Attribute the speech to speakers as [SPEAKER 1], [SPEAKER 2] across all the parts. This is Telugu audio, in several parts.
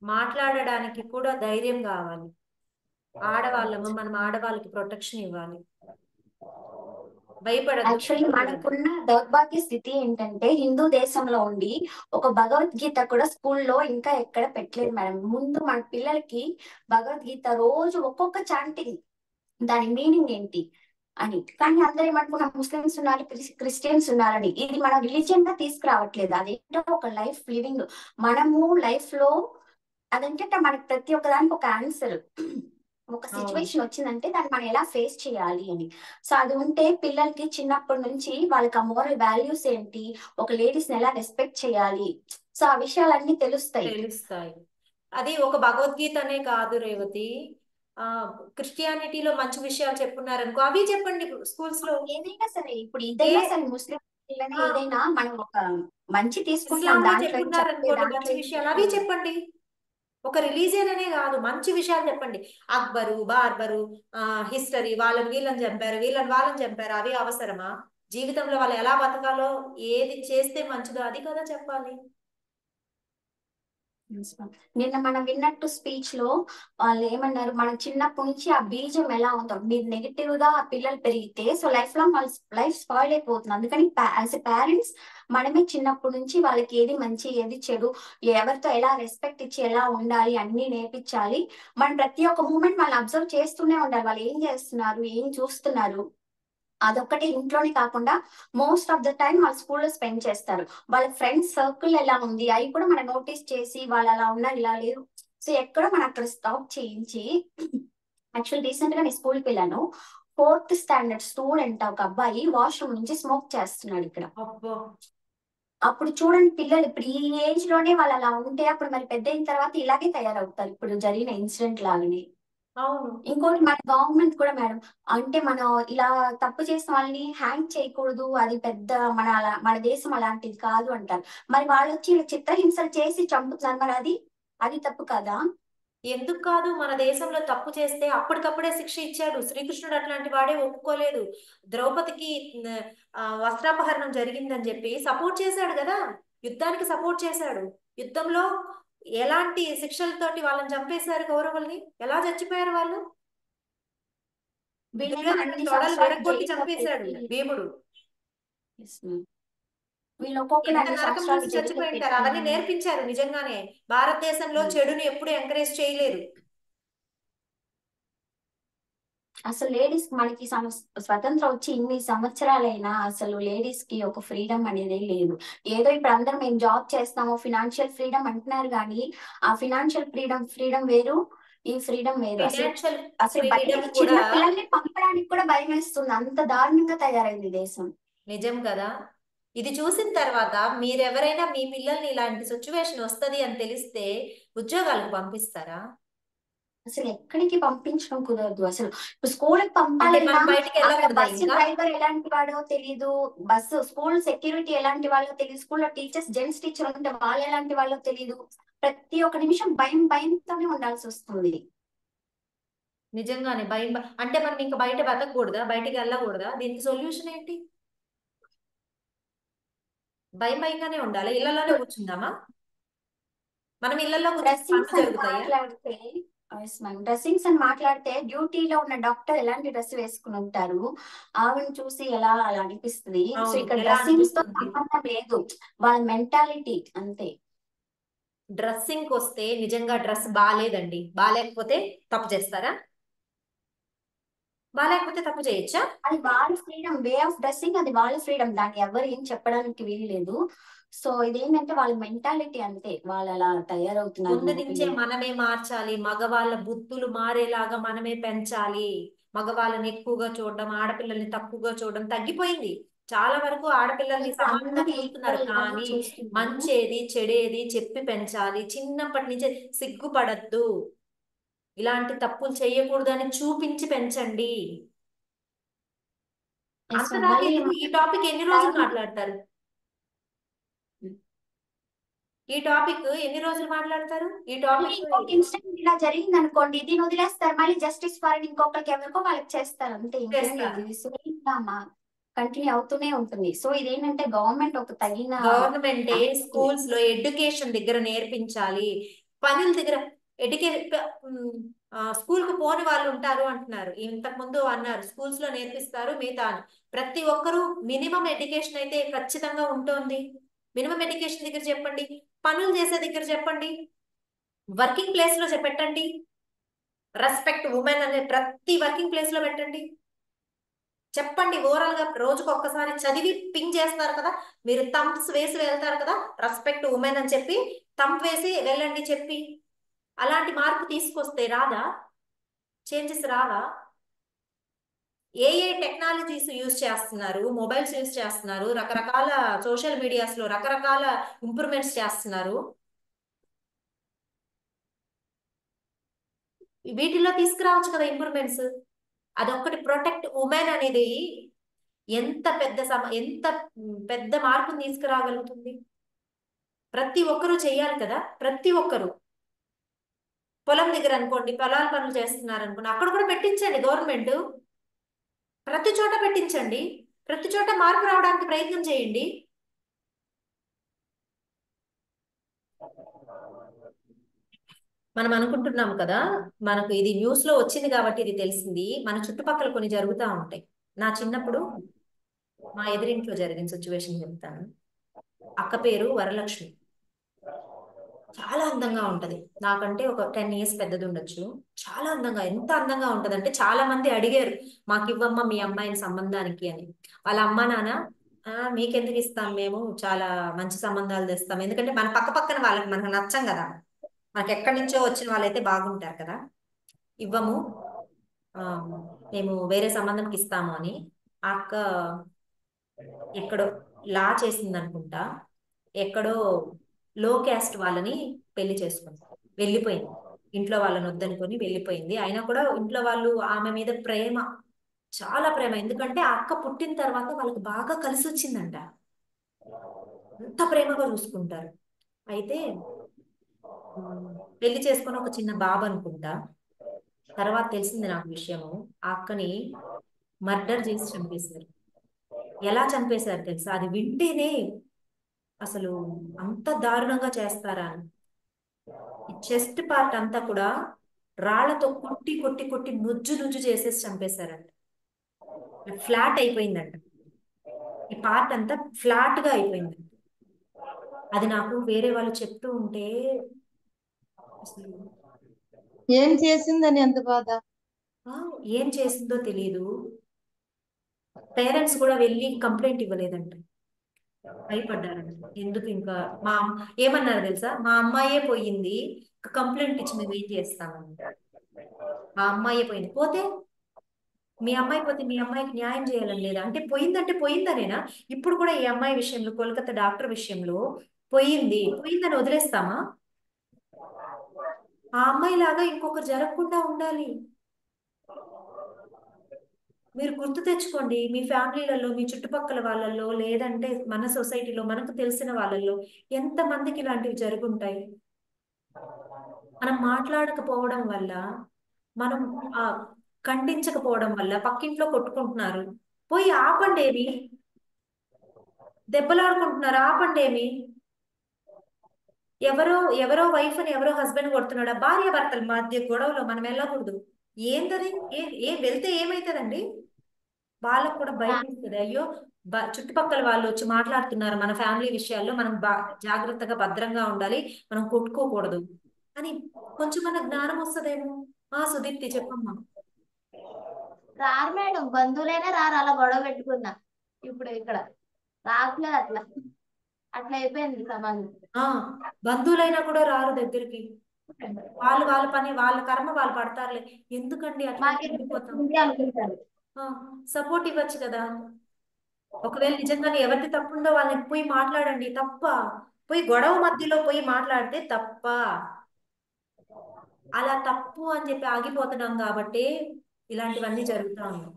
[SPEAKER 1] మాట్లాడడానికి కూడా ధైర్యం కావాలి. ఆడవాళ్ళము, మనం ఆడవాళ్ళకి ప్రొటెక్షన్ ఇవ్వాలి. భయపడద్దు,
[SPEAKER 2] యాక్చువల్లీ మనకున్న దౌర్భాగ్య స్థితి ఏంటంటే హిందూ దేశంలో ఉండి ఒక భగవద్గీత కూడా స్కూల్లో ఇంకా ఎక్కడ పెట్టలేదు మేడం. ముందు మన పిల్లలకి భగవద్గీత రోజు ఒక్కొక్క చాంటింగ్ దాని మీనింగ్ ఏంటి అని. కానీ అందరూ ఏమనుకున్నాం, ముస్లిమ్స్ ఉన్నారు, క్రిస్టియన్స్ ఉన్నారని. ఇది మన రిలీజియన్ గా తీసుకురావట్లేదు. అదేంటో ఒక లైఫ్ లివింగ్. మనము లైఫ్ లో అదంటే మనకి ప్రతి ఒక్కదానికి ఒక ఆన్సర్. ఒక సిచ్యువేషన్ వచ్చిందంటే దాన్ని మనం ఎలా ఫేస్ చేయాలి అని. సో అది ఉంటే పిల్లలకి చిన్నప్పటి నుంచి వాళ్ళకి ఆ మోరల్ వాల్యూస్ ఏంటి, ఒక లేడీస్ ని ఎలా రెస్పెక్ట్ చేయాలి, సో ఆ విషయాలన్నీ తెలుస్తాయి.
[SPEAKER 1] అది ఒక భగవద్గీత అనే కాదు రేవతి. ఆ క్రిస్టియానిటీలో మంచి విషయాలు చెప్పున్నారనుకో, అవి చెప్పండి స్కూల్స్ లో.
[SPEAKER 2] ఏదైనా సరే, ఇప్పుడు ఇదైనా సరే, ముస్లిం పిల్లనే ఏదైనా మనం ఒక మంచి తీసుకుంటున్నాం,
[SPEAKER 1] ఇస్లాంలో
[SPEAKER 2] దాంట్లో ఏం చెప్పే
[SPEAKER 1] చెప్పున్నారనుకోండి మంచి
[SPEAKER 2] దాంట్లో
[SPEAKER 1] విషయాలు, అవి చెప్పండి. ఒక రిలీజియన్ అనే కాదు, మంచి విషయాలు చెప్పండి. అక్బరు, బార్బరు, హిస్టరీ, వాళ్ళని వీళ్ళని చంపారు, వీళ్ళని వాళ్ళని చంపారు, అవి అవసరమా? జీవితంలో వాళ్ళు ఎలా బతకాలో, ఏది చేస్తే మంచిదో అది కదా చెప్పాలి.
[SPEAKER 2] నిన్న మనం విన్నట్టు స్పీచ్ లో వాళ్ళు ఏమన్నారు, మనం చిన్నప్పటి నుంచి ఆ బీజం ఎలా ఉంటాం, మీరు నెగిటివ్ గా ఆ పిల్లలు పెరిగితే సో లైఫ్ లాంగ్ వాళ్ళ లైఫ్ స్పాయిల్ అయిపోతుంది. అందుకని యాజ్ ఎ పేరెంట్స్ మనమే చిన్నప్పటి నుంచి వాళ్ళకి ఏది మంచి ఏది చెడు, ఎవరితో ఎలా రెస్పెక్ట్ ఇచ్చి ఎలా ఉండాలి అన్ని నేర్పించాలి. మనం ప్రతి ఒక్క మూమెంట్ వాళ్ళని అబ్జర్వ్ చేస్తూనే ఉండాలి, వాళ్ళు ఏం చేస్తున్నారు, ఏం చూస్తున్నారు. అదొక్కటి ఇంట్లోనే కాకుండా మోస్ట్ ఆఫ్ ద టైం వాళ్ళ స్కూల్లో స్పెండ్ చేస్తారు. వాళ్ళ ఫ్రెండ్స్ సర్కిల్ ఎలా ఉంది అవి కూడా మనం నోటీస్ చేసి వాళ్ళు అలా ఉన్నారు ఇలా లేరు, సో ఎక్కడో మనం అక్కడ స్టాప్ చేయించి. యాక్చువల్ రీసెంట్ గా నేను స్కూల్కి వెళ్ళాను. 4th స్టాండర్డ్ స్టూడెంట్ ఒక అబ్బాయి వాష్రూమ్ నుంచి స్మోక్ చేస్తున్నాడు ఇక్కడ. అప్పుడు చూడండి పిల్లలు ఇప్పుడు ఈ ఏజ్ లోనే వాళ్ళు అలా ఉంటే అప్పుడు మరి పెద్ద అయిన తర్వాత ఇలాగే తయారవుతారు, ఇప్పుడు జరిగిన ఇన్సిడెంట్ లాగానే. ఇంకోటి మన గవర్నమెంట్ కూడా మేడం, అంటే మనం ఇలా తప్పు చేసిన వాళ్ళని హ్యాంగ్ చేయకూడదు, అది పెద్ద మన దేశం అలాంటిది కాదు అంటారు. మరి వాళ్ళు వచ్చి చిత్రహింసలు చేసి చంపుతున్నారు, మరి అది తప్పు కదా?
[SPEAKER 1] ఎందుకు కాదు? మన దేశంలో తప్పు చేస్తే అప్పటికప్పుడే శిక్ష ఇచ్చాడు శ్రీకృష్ణుడు. అట్లాంటి వాడే ఒప్పుకోలేదు. ద్రౌపదికి వస్త్రాపహరణం జరిగిందని చెప్పి సపోర్ట్ చేశాడు కదా, యుద్ధానికి సపోర్ట్ చేశాడు. యుద్ధంలో ఎలాంటి శిక్షలతోటి వాళ్ళని చంపేశారు కౌరవుల్ని, ఎలా చచ్చిపోయారు వాళ్ళు? దుర్యోధనుడి తొడలు విరగొట్టి చంపేశాడు భీముడు. ఎంత నరకం చూసి చచ్చిపోయింటారు. అవన్నీ నేర్పించారు. నిజంగానే భారతదేశంలో చెడుని ఎప్పుడు ఎంకరేజ్ చేయలేదు.
[SPEAKER 2] అసలు లేడీస్ మనకి స్వతంత్రం వచ్చి ఇన్ని సంవత్సరాలైనా అసలు లేడీస్ కి ఒక ఫ్రీడమ్ అనేది లేదు. ఏదో ఇప్పుడు అందరం మేము జాబ్ చేస్తాము ఫినాన్షియల్ ఫ్రీడమ్ అంటున్నారు, కానీ ఆ ఫినాన్షియల్ ఫ్రీడమ్ వేరు, ఈ ఫ్రీడమ్ వేరు. అసలు బయటికి చిన్న పిల్లల్ని పంపడానికి కూడా భయం వేస్తుంది, అంత దారుణంగా తయారైంది దేశం.
[SPEAKER 1] నిజం కదా? ఇది చూసిన తర్వాత మీరెవరైనా మీ పిల్లల్ని ఇలాంటి సిచ్యువేషన్ వస్తది అని తెలిస్తే ఉద్యోగాలకు పంపిస్తారా?
[SPEAKER 2] అసలు ఎక్కడికి పంపించడం కుదరదు. అసలు స్కూల్ కి పంపాలన్నా బస్సు డ్రైవర్ ఎలాంటి వాడో తెలీదు, బస్సు స్కూల్ సెక్యూరిటీ ఎలాంటి వాళ్ళో తెలియదు, స్కూల్లో టీచర్స్ జెంట్స్ టీచర్ ఉంటే వాళ్ళు ఎలాంటి వాళ్ళో తెలియదు. ప్రతి ఒక్క నిమిషం భయంతోనే ఉండాల్సి వస్తుంది.
[SPEAKER 1] నిజంగానే భయం. అంటే మనం ఇంకా బయట బతకూడదా? బయటికి వెళ్ళకూడదా? దీనికి సొల్యూషన్ ఏంటి? భయంగానే ఉండాలి, ఇళ్లలోనే కూర్చుందామా? మనం ఇళ్లలో
[SPEAKER 2] డ్రెస్సింగ్స్ అని మాట్లాడితే డ్యూటీలో ఉన్న డాక్టర్ ఎలాంటి డ్రెస్ వేసుకుని ఉంటారు, ఆవిడని చూసి ఎలా అలా అనిపిస్తుంది. సో ఇక్కడ డ్రెస్సింగ్స్ తో సంబంధం లేదు, వాళ్ళ మెంటాలిటీ అంతే.
[SPEAKER 1] డ్రెస్సింగ్ వస్తే నిజంగా డ్రెస్ బాగాలేదండి, బాగాలేకపోతే తప్పు చేస్తారా? బాగాలేకపోతే తప్పు చేయొచ్చా?
[SPEAKER 2] అది వాళ్ళ ఫ్రీడమ్, వే ఆఫ్ డ్రెస్సింగ్ అది వాళ్ళ ఫ్రీడమ్, దాన్ని ఎవరు ఏం చెప్పడానికి వీలు లేదు. సో ఇదేంటంటే వాళ్ళ మెంటాలిటీ అంతే, వాళ్ళు అలా తయారవుతున్నారు.
[SPEAKER 1] ముందు నుంచే మనమే మార్చాలి, మగవాళ్ళ బుద్ధులు మారేలాగా మనమే పెంచాలి. మగవాళ్ళని ఎక్కువగా చూడడం, ఆడపిల్లల్ని తక్కువగా చూడడం తగ్గిపోయింది. చాలా వరకు ఆడపిల్లల్ని సమానంగా చూస్తున్నారు, కానీ మంచేది చెడేది చెప్పి పెంచాలి. చిన్నప్పటి నుంచే సిగ్గుపడద్దు, ఇలాంటి తప్పులు చేయకూడదు అని చూపించి పెంచండి. అంతదాకా ఈ టాపిక్ ఎన్ని రోజులు మాట్లాడతారు? ఈ టాపిక్ ఎన్ని రోజులు మాట్లాడతారు? ఈ టాపిక్
[SPEAKER 2] ఇన్సిడెంట్ ఇలా జరిగింది అనుకోండి, దీన్ని వదిలేస్తారు, మళ్ళీ జస్టిస్ ఫర్ ఇంకొకరికి ఎవరికో వాళ్ళకి చేస్తారు అంతే, ఇంకేం లేదు. ఇది కంటిన్యూ అవుతూనే ఉంటుంది. సో ఇదేంటంటే గవర్నమెంట్ ఒక తగిన
[SPEAKER 1] గవర్నమెంటే స్కూల్స్ లో ఎడ్యుకేషన్ దగ్గర నేర్పించాలి. పనుల దగ్గర ఎడ్యుకే స్కూల్ కు పోని వాళ్ళు ఉంటారు అంటున్నారు. ఇంతకు ముందు అన్నారు స్కూల్స్ లో నేర్పిస్తారు మిగతా అని. ప్రతి ఒక్కరూ మినిమం ఎడ్యుకేషన్ అయితే ఖచ్చితంగా ఉంటుంది. మినిమం ఎడ్యుకేషన్ దగ్గర చెప్పండి, పనులు చేసే దగ్గర చెప్పండి, వర్కింగ్ ప్లేస్ లో పెట్టండి, రెస్పెక్ట్ ఉమెన్ అనే ప్రతి వర్కింగ్ ప్లేస్ లో పెట్టండి. చెప్పండి ఓవరాల్ గా రోజుకు ఒక్కసారి చదివి పింగ్ చేస్తారు కదా, మీరు థంబ్స్ వేసి వెళ్తారు కదా, రెస్పెక్ట్ ఉమెన్ అని చెప్పి థంబ్ వేసి వెళ్ళండి చెప్పి. అలాంటి మార్పు తీసుకొస్తే రాదా? చేంజెస్ రావా? ఏ ఏ టెక్నాలజీస్ యూజ్ చేస్తున్నారు, మొబైల్స్ యూజ్ చేస్తున్నారు, రకరకాల సోషల్ మీడియాస్ లో రకరకాల ఇంప్రూవ్మెంట్స్ చేస్తున్నారు. వీటిల్లో తీసుకురావచ్చు కదా ఇంప్రూవ్మెంట్స్. అదొక్కటి ప్రొటెక్ట్ ఉమెన్ అనేది ఎంత పెద్ద మార్పుని తీసుకురాగలుగుతుంది. ప్రతి ఒక్కరూ చెయ్యాలి కదా, ప్రతి ఒక్కరూ. పొలం దగ్గర అనుకోండి, పొలాల పనులు చేస్తున్నారు అనుకోండి, అక్కడ కూడా పెట్టించండి గవర్నమెంట్. ప్రతి చోట పెట్టించండి, ప్రతి చోట మార్పు రావడానికి ప్రయత్నం చేయండి. మనం అనుకుంటున్నాం కదా, మనకు ఇది న్యూస్ లో వచ్చింది కాబట్టి ఇది తెలిసింది. మన చుట్టుపక్కల కొన్ని జరుగుతూ ఉంటాయి. నా చిన్నప్పుడు మా ఎదురింట్లో జరిగిన సిచ్యువేషన్ చెప్తాను. అక్క పేరు వరలక్ష్మి. చాలా అందంగా ఉంటది, నాకంటే ఒక 10 years పెద్దది ఉండొచ్చు. చాలా అందంగా, ఎంత అందంగా ఉంటది అంటే చాలా మంది అడిగారు మాకు ఇవ్వమ్మ మీ అమ్మాయిని సంబంధానికి అని. వాళ్ళ అమ్మా నాన్న మీకెందుకు ఇస్తాం, మేము చాలా మంచి సంబంధాలు తెస్తాం, ఎందుకంటే మన పక్క పక్కన వాళ్ళకి మనకు నచ్చం కదా, మనకి ఎక్కడి నుంచో వచ్చిన వాళ్ళైతే బాగుంటారు కదా, ఇవ్వము, ఆ, మేము వేరే సంబంధంకి ఇస్తాము అని. ఆ అక్క ఎక్కడో లా చేసింది అనుకుంటా, ఎక్కడో లో క్యాస్ట్ వాళ్ళని పెళ్లి చేసుకుంది, వెళ్ళిపోయింది. ఇంట్లో వాళ్ళని వద్దనుకొని వెళ్ళిపోయింది. అయినా కూడా ఇంట్లో వాళ్ళు ఆమె మీద ప్రేమ, చాలా ప్రేమ. ఎందుకంటే ఆ అక్క పుట్టిన తర్వాత వాళ్ళకి బాగా కలిసి వచ్చిందంట, అంత ప్రేమగా చూసుకుంటారు. అయితే ఉమ్, పెళ్లి చేసుకొని ఒక చిన్న బాబు అనుకుంటా. తర్వాత తెలిసింది నాకు విషయము, ఆ అక్కని మర్డర్ చేసి చంపేశారు. ఎలా చంపేశారు తెలుసా? అది వింటేనే అసలు అంత దారుణంగా చేస్తారా అని. ఈ చెస్ట్ పార్ట్ అంతా కూడా రాళ్లతో కొట్టి కొట్టి కొట్టి నుజ్జు నుజ్జు చేసేసి చంపేశారంట. ఫ్లాట్ అయిపోయిందంట, ఈ పార్ట్ అంతా ఫ్లాట్ గా అయిపోయిందంట. అది నాకు వేరే వాళ్ళు చెప్తూ ఉంటే అసలు
[SPEAKER 3] ఏం చేసిందని ఎంత బాధ.
[SPEAKER 1] ఆ, ఏం చేసిందో తెలియదు. పేరెంట్స్ కూడా వెళ్ళి కంప్లైంట్ ఇవ్వలేదంట, భయపడ్డారంట. ఎందుకు ఇంకా ఏమన్నారు తెలుసా, మా అమ్మాయే పోయింది, కంప్లైంట్ ఇచ్చి మేము ఏం చేస్తామని. మా అమ్మాయే పోయింది, పోతే మీ అమ్మాయి పోతే మీ అమ్మాయికి న్యాయం చేయాలని లేదా అంటే, పోయిందంటే పోయిందనేనా? ఇప్పుడు కూడా ఈ అమ్మాయి విషయంలో, కోల్కతా డాక్టర్ విషయంలో పోయిందని వదిలేస్తామా? ఆ అమ్మాయి లాగా ఇంకొకరు జరగకుండా ఉండాలి. మీరు గుర్తు తెచ్చుకోండి, మీ ఫ్యామిలీలలో, మీ చుట్టుపక్కల వాళ్ళల్లో, లేదంటే మన సొసైటీలో మనకు తెలిసిన వాళ్ళల్లో ఎంత మందికి ఇలాంటివి జరుగుంటాయి. మనం మాట్లాడకపోవడం వల్ల, మనం ఆ ఖండించకపోవడం వల్ల పక్కింట్లో కొట్టుకుంటున్నారు, పోయి ఆపండి. ఏమి దెబ్బలాడుకుంటున్నారు, ఆపండి. ఏమి ఎవరో ఎవరో వైఫ్ అని ఎవరో హస్బెండ్ కొడుతున్నాడా, భార్య భర్తల మధ్య గొడవలో మనం వెళ్ళకూడదు. ఏంటది? ఏ వెళ్తే ఏమైతుందండి? వాళ్ళకు కూడా భయం వేస్తుంది. అయ్యో, చుట్టుపక్కల వాళ్ళు వచ్చి మాట్లాడుతున్నారు మన ఫ్యామిలీ విషయాల్లో, మనం జాగ్రత్తగా భద్రంగా ఉండాలి, మనం కొట్టుకోకూడదు అని కొంచెం మన జ్ఞానం వస్తుందేమో. సుదీప్తి చెప్పమ్మా.
[SPEAKER 2] రారు మేడం, బంధువులైనా రారు అలా గొడవ పెట్టుకున్నా. ఇప్పుడు ఇక్కడ రావట్లేదు, అట్లా అట్లా అయిపోయింది సమాజం.
[SPEAKER 1] బంధువులైనా కూడా రారు దగ్గరికి. వాళ్ళు వాళ్ళ పని, వాళ్ళ కర్మ వాళ్ళు పడతారులే. ఎందుకండి అట్లా ఉండిపోతాం?
[SPEAKER 2] అనుకుంటారు.
[SPEAKER 1] సపోర్ట్ ఇవ్వచ్చు కదా. ఒకవేళ నిజంగానే ఎవరిది తప్పుందో వాళ్ళని పోయి మాట్లాడండి. తప్ప పోయి గొడవ మధ్యలో పోయి మాట్లాడితే తప్ప? అలా తప్పు అని చెప్పి ఆగిపోతున్నాం కాబట్టి ఇలాంటివన్నీ జరుగుతా ఉన్నాయి.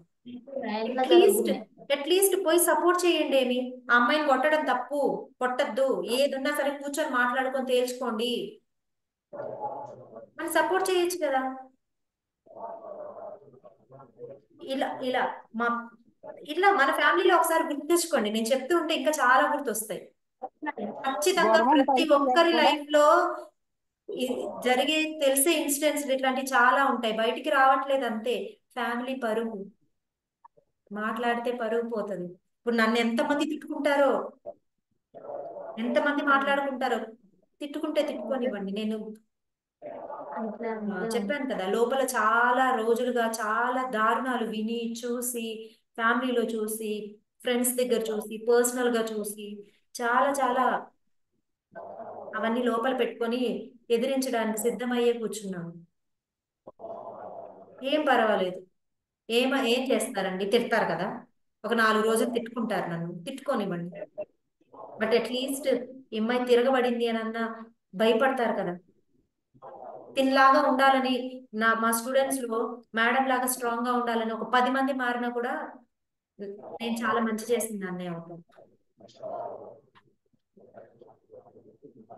[SPEAKER 1] అట్లీస్ట్ అట్లీస్ట్ పోయి సపోర్ట్ చేయండి. ఏమి ఆ అమ్మాయిని కొట్టడం తప్పు, కొట్టద్దు, ఏదున్నా సరే కూర్చొని మాట్లాడుకొని తేల్చుకోండి అని సపోర్ట్ చేయొచ్చు కదా. ఇలా ఇలా మా ఇట్లా మన ఫ్యామిలీలో ఒకసారి గుర్తు తెచ్చుకోండి. నేను చెప్తూ ఉంటే ఇంకా చాలా గుర్తొస్తాయి. ఖచ్చితంగా
[SPEAKER 3] గొడవ
[SPEAKER 1] ప్రతి ఒక్కరి లైఫ్ లో జరిగే తెలిసే ఇన్సిడెంట్స్ ఇట్లాంటివి చాలా ఉంటాయి, బయటికి రావట్లేదు అంతే. ఫ్యామిలీ పరువు, మాట్లాడితే పరువు పోతుంది. ఇప్పుడు నన్ను ఎంతమంది తిట్టుకుంటారో, ఎంతమంది మాట్లాడుకుంటారో. తిట్టుకుంటే తిట్టుకోనివ్వండి. నేను
[SPEAKER 2] అంతే అంతే
[SPEAKER 1] చెప్పాను కదా, లోపల చాలా రోజులుగా చాలా దారుణాలు విని చూసి, ఫ్యామిలీలో చూసి, ఫ్రెండ్స్ దగ్గర చూసి, పర్సనల్ గా చూసి, చాలా చాలా అవన్నీ లోపల పెట్టుకొని ఎదిరించడానికి సిద్ధమయ్యే కూర్చున్నాను. ఏం పర్వాలేదు. ఏం చేస్తారండి, తిడతారు కదా, ఒక 4 రోజులు తిట్టుకుంటారు, నన్ను తిట్టుకోనివ్వండి. బట్ అట్లీస్ట్ ఈ అమ్మాయి తిరగబడింది అని అన్నా భయపడతారు కదా. తినలాగా ఉండాలని, మా స్టూడెంట్స్ లో మేడం లాగా స్ట్రాంగ్ గా ఉండాలని ఒక 10 మంది మారినా కూడా నేను చాలా మంచి చేసింది అన్నయ్య అవుతాను.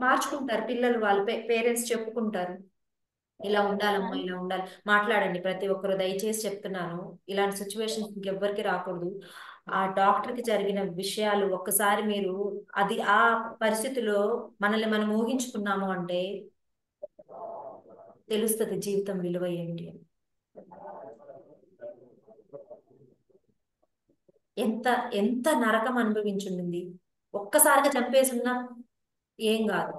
[SPEAKER 1] మార్చుకుంటారు పిల్లలు, వాళ్ళ పేరెంట్స్ చెప్పుకుంటారు, ఇలా ఉండాలమ్మా, ఇలా ఉండాలి. మాట్లాడండి ప్రతి ఒక్కరు, దయచేసి చెప్తున్నాను. ఇలాంటి సిచ్యువేషన్స్ ఇంకెవ్వరికి రాకూడదు. ఆ డాక్టర్ కి జరిగిన విషయాలు ఒక్కసారి మీరు, అది ఆ పరిస్థితిలో మనల్ని మనం ఊహించుకున్నాము అంటే తెలుస్తుంది జీవితం విలువ ఏంటి అని. ఎంత ఎంత నరకం అనుభవించుండింది. ఒక్కసారిగా చంపేసున్నా ఏం కాదు,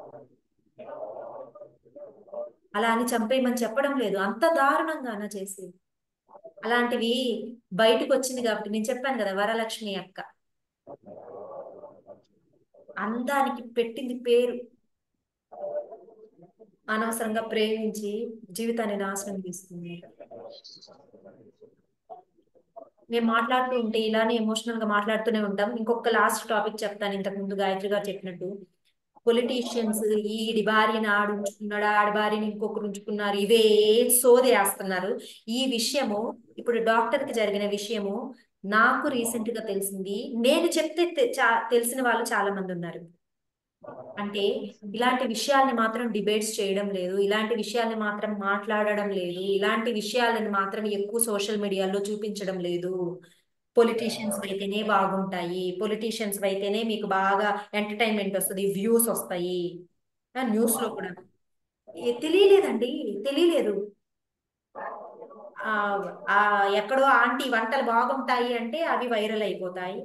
[SPEAKER 1] అలా అని చంపేయమని చెప్పడం లేదు, అంత దారుణంగానా చేసేది. అలాంటివి బయటకు వచ్చింది కాబట్టి నేను చెప్పాను కదా, వరలక్ష్మి అక్క అందానికి పెట్టింది పేరు, అనవసరంగా ప్రేమించి జీవితాన్ని నాశనం చేసుకుంది. మేము మాట్లాడుతూ ఉంటే ఇలానే ఎమోషనల్ గా మాట్లాడుతూనే ఉంటాం. ఇంకొక లాస్ట్ టాపిక్ చెప్తాను, ఇంతకు ముందు గాయత్రి గారు చెప్పినట్టు. పొలిటీషియన్స్ ఈడి భార్యని ఆడు ఉంచుకున్నాడు, ఆడి భార్యని ఇంకొకరు ఉంచుకున్నారు, ఇవే సోది వేస్తున్నారు. ఈ విషయము ఇప్పుడు డాక్టర్ కి జరిగిన విషయము నాకు రీసెంట్ గా తెలిసింది. నేను చెప్తే తెలిసిన వాళ్ళు చాలా మంది ఉన్నారు. అంటే ఇలాంటి విషయాల్ని మాత్రం డిబేట్స్ చేయడం లేదు, ఇలాంటి విషయాల్ని మాత్రం మాట్లాడడం లేదు, ఇలాంటి విషయాలను మాత్రం ఎక్కువ సోషల్ మీడియాలో చూపించడం లేదు. పొలిటీషియన్స్ అయితేనే బాగుంటాయి, పొలిటీషియన్స్ అయితేనే మీకు బాగా ఎంటర్టైన్మెంట్ వస్తుంది, వ్యూస్ వస్తాయి. న్యూస్ లో కూడా తెలియలేదండి, తెలియలేదు. ఆ ఆ ఎక్కడో ఆంటీ వంటలు బాగుంటాయి అంటే అవి వైరల్ అయిపోతాయి.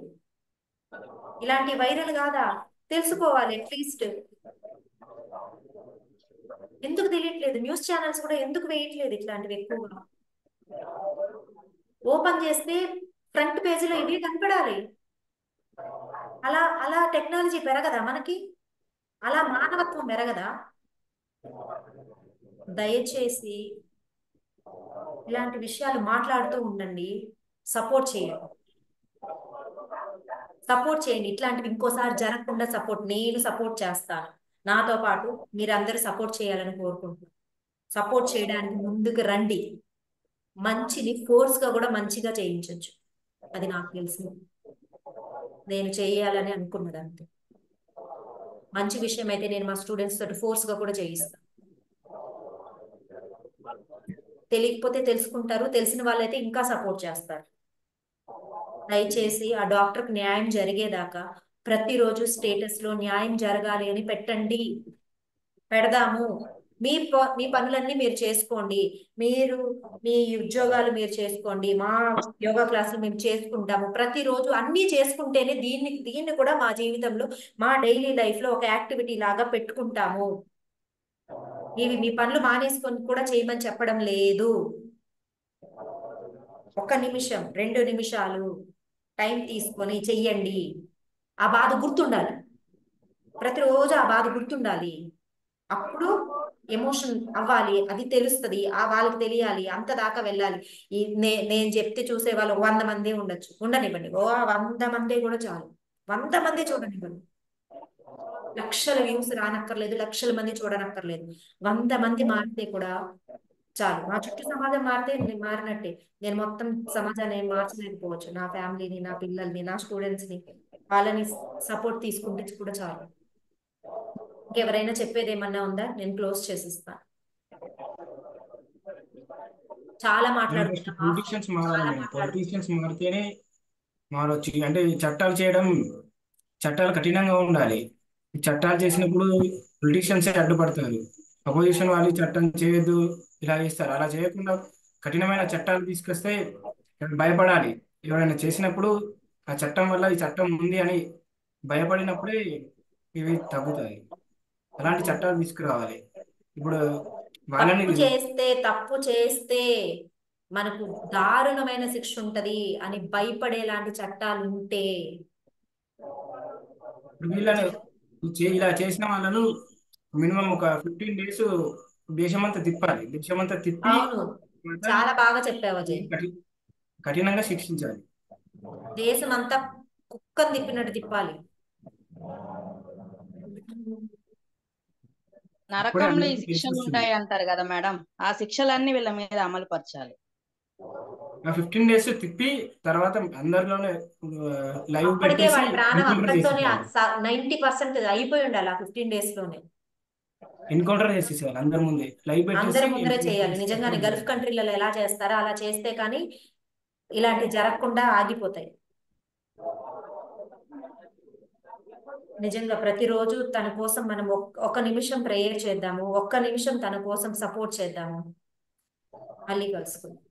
[SPEAKER 1] ఇలాంటి వైరల్ కాదా, తెలుసుకోవాలి అట్లీస్ట్. ఎందుకు తెలియట్లేదు, న్యూస్ ఛానల్స్ కూడా ఎందుకు వేయట్లేదు ఇట్లాంటివి ఎక్కువగా? ఓపెన్ చేస్తే ఫ్రంట్ పేజీలో ఇవే కనపడాలి. అలా అలా టెక్నాలజీ పెరగదా మనకి? అలా మానవత్వం పెరగదా? దయచేసి ఇలాంటి విషయాలు మాట్లాడుతూ ఉండండి, సపోర్ట్ చేయండి, సపోర్ట్ చేయండి. ఇట్లాంటివి ఇంకోసారి జరగకుండా నేను సపోర్ట్ చేస్తాను. నాతో పాటు మీరందరూ సపోర్ట్ చేయాలని కోరుకుంటున్నాను. సపోర్ట్ చేయడానికి ముందుకు రండి. మంచిని ఫోర్స్ గా కూడా మంచిగా చేయించవచ్చు, అది నాకు తెలుసు. నేను చేయాలని అనుకున్నది అంతే. మంచి విషయం అయితే నేను మా స్టూడెంట్స్ తోటి ఫోర్స్ గా కూడా చేయిస్తాను. తెలియకపోతే తెలుసుకుంటారు, తెలిసిన వాళ్ళైతే ఇంకా సపోర్ట్ చేస్తారు. దయచేసి ఆ డాక్టర్కి న్యాయం జరిగేదాకా ప్రతిరోజు స్టేటస్ లో న్యాయం జరగాలి అని పెట్టండి, పెడదాము. మీ పనులన్నీ మీరు చేసుకోండి, మీరు మీ ఉద్యోగాలు మీరు చేసుకోండి, మా యోగా క్లాసులు మేము చేసుకుంటాము. ప్రతిరోజు అన్నీ చేసుకుంటేనే దీన్ని కూడా మా జీవితంలో, మా డైలీ లైఫ్ లో ఒక యాక్టివిటీ లాగా పెట్టుకుంటాము. ఇవి మీ పనులు మానేసుకొని కూడా చేయమని చెప్పడం లేదు. 1 నిమిషం 2 నిమిషాలు టైం తీసుకొని చెయ్యండి. ఆ బాధ గుర్తుండాలి, ప్రతిరోజు ఆ బాధ గుర్తుండాలి. అప్పుడు ఎమోషన్ అవ్వాలి, అది తెలుస్తుంది, వాళ్ళకి తెలియాలి, అంత దాకా వెళ్ళాలి. నేను చెప్తే చూసే వాళ్ళు 100 మంది ఉండొచ్చు, ఉండనివ్వండి. 100 మంది కూడా చాలు, 100 మంది చూడనివ్వండి. లక్షల వ్యూస్ రానక్కర్లేదు, లక్షల మంది చూడనక్కర్లేదు. 100 మంది మారితే కూడా చాలు. మా చుట్టూ సమాజం మారితే నేను మారినట్టే. నేను మొత్తం సమాజాన్ని ఏం మార్చలేకపోవచ్చు, నా ఫ్యామిలీని, నా పిల్లల్ని, నా స్టూడెంట్స్ ని, వాళ్ళని సపోర్ట్ తీసుకుంటే కూడా చాలు. ఇంకెవరైనా చెప్పేది ఏమన్నా ఉందా? నేను క్లోజ్ చేసిస్తాను. చాలా
[SPEAKER 4] ఫస్ట్
[SPEAKER 1] మాట్లాడుకుంటాం,
[SPEAKER 4] పొలిటీషియన్స్ మారాలి
[SPEAKER 1] చాలా
[SPEAKER 4] మేడం.
[SPEAKER 1] మాట్లాడుకుంటాం.
[SPEAKER 4] పొలిటీషియన్స్ మారితేనే మారొచ్చు. అంటే ఈ చట్టాలు చేయడం, చట్టాలు కఠినంగా ఉండాలి. ఈ చట్టాలు చేసినప్పుడు పొలిటీషియన్సే అడ్డుపడతారు. అపోజిషన్ వాళ్ళు ఈ చట్టం చేయొద్దు ఇలా చేస్తారు. అలా చేయకుండా కఠినమైన చట్టాలు తీసుకొస్తే భయపడాలి. ఎవరైనా చేసినప్పుడు ఆ చట్టం వల్ల ఈ చట్టం ఉంది అని భయపడినప్పుడే ఇవి తగ్గుతాయి. అలాంటి చట్టాలు తీసుకురావాలి. ఇప్పుడు వాళ్ళని
[SPEAKER 1] తప్పు చేస్తే మనకు దారుణమైన శిక్ష ఉంటది అని భయపడేలాంటి చట్టాలు ఉంటే
[SPEAKER 4] వీళ్ళని ఇలా చేసిన వాళ్ళను మినిమం ఒక 15 days దేశమంతా తిప్పాలి. దేశమంతా తిప్పి
[SPEAKER 1] అవును, చాలా బాగా చెప్పావు అజయ్.
[SPEAKER 4] కఠినంగా శిక్షించాలి.
[SPEAKER 1] దేశం అంతా కుక్కను తిప్పినట్టు తిప్పాలి.
[SPEAKER 5] నరకంలో ఈ శిక్షలు ఉంటాయి అంటారు కదా మేడం, ఆ శిక్షలన్నీ వీళ్ళ మీద అమలు పరచాలి.
[SPEAKER 4] 15 days తిప్పి తర్వాత అందరిలోనే లైవ్
[SPEAKER 1] అప్పటికే
[SPEAKER 4] పెట్టేసి
[SPEAKER 1] వాడి ప్రాణం
[SPEAKER 4] ఎన్కౌంటర్
[SPEAKER 1] అక్కడితోనే
[SPEAKER 4] చేసేసారు.
[SPEAKER 1] 90% అయిపోయి ఉండాలి ఆ 15 days లోనే.
[SPEAKER 4] ఎన్కౌంటర్ చేసేసారు అందరి ముందే లైవ్
[SPEAKER 1] అందరి
[SPEAKER 4] పెట్టేసి
[SPEAKER 1] ముందరే చేయాలి. నిజంగానే గల్ఫ్ కంట్రీలలో ఎలా చేస్తారో అలా చేస్తే కానీ ఇలాంటి జరగకుండా ఆగిపోతాయి. నిజంగా ప్రతిరోజు తన కోసం మనం ఒక నిమిషం ప్రేయర్ చేద్దాము, ఒక్క నిమిషం తన కోసం సపోర్ట్ చేద్దాము. మళ్ళీ కలుసుకుందాం.